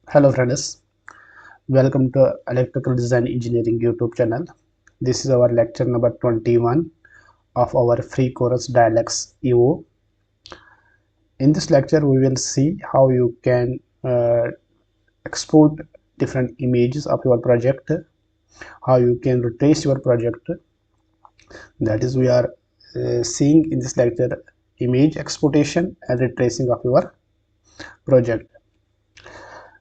Hello friends, welcome to Electrical Design Engineering YouTube channel. This is our lecture number 21 of our free course DIALux Evo. In this lecture we will see how you can export different images of your project, how you can retrace your project. That is, we are seeing in this lecture image exportation and retracing of your project.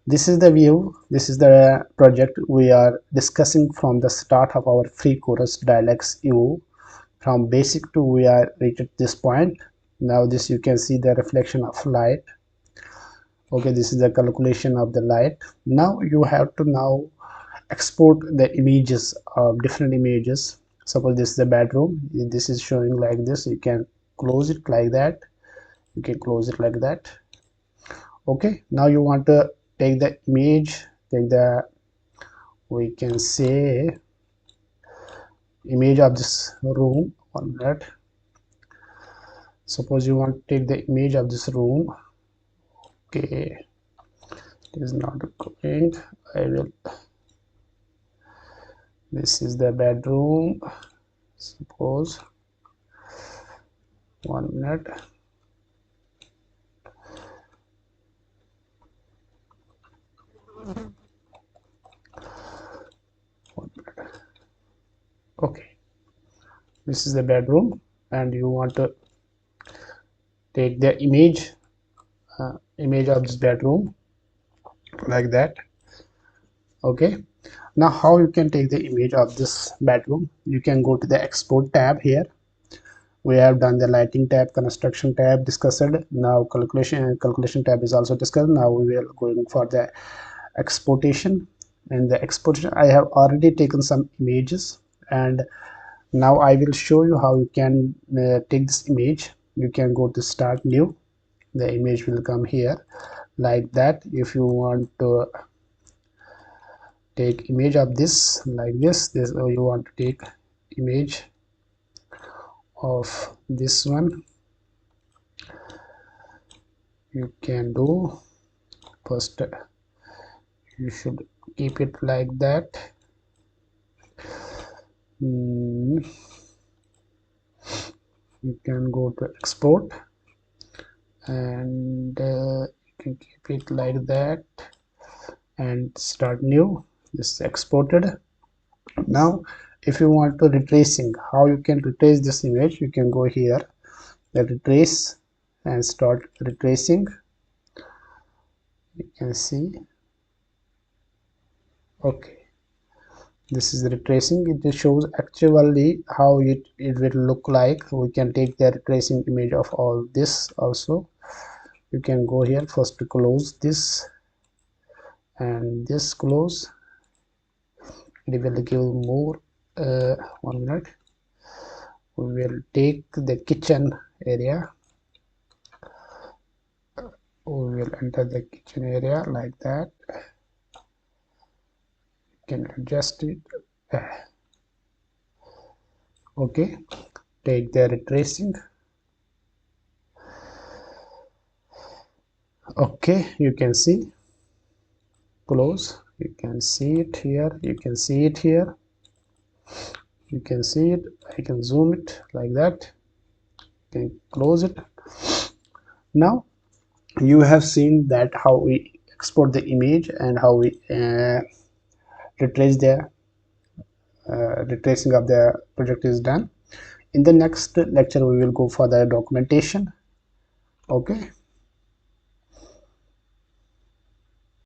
This is the view, this is the project we are discussing from the start of our free course DIALux Evo. From basic to we are reached this point. Now this you can see the reflection of light. Okay, this is the calculation of the light. Now you have to now export the images of different images. Suppose this is the bedroom, this is showing like this. You can close it like that, you can close it like that. Okay, now you want to take the image, take the, we can say, image of this room on that. Suppose you want to take the image of this room. Okay, it is not going. I will, this is the bedroom. Suppose 1 minute. Okay, this is the bedroom and you want to take the image of this bedroom like that. Okay, now how you can take the image of this bedroom? You can go to the export tab. Here we have done the lighting tab, construction tab discussed. Now calculation tab is also discussed. Now we will going for the exportation. And the exportation, I have already taken some images, and now I will show you how you can take this image. You can go to start new, the image will come here like that. If you want to take image of this like this, or you want to take image of this one, you can do. First you should keep it like that. You can go to export and you can keep it like that and start new. This is exported. Now if you want to retracing, how you can retrace this image, you can go here, the retrace, and start retracing. You can see. Okay, this is the retracing. It shows actually how it will look like. We can take the retracing image of all this also. You can go here, first to close this and this close. It will give more. 1 minute. We will take the kitchen area. We will enter the kitchen area like that. You can adjust it. Okay, take the retracing. Okay, you can see, close, you can see it here, you can see it here, you can see it. I can zoom it like that, you can close it. Now you have seen that how we export the image and how we retrace the retracing of the project is done. In the next lecture we will go for the documentation. Okay,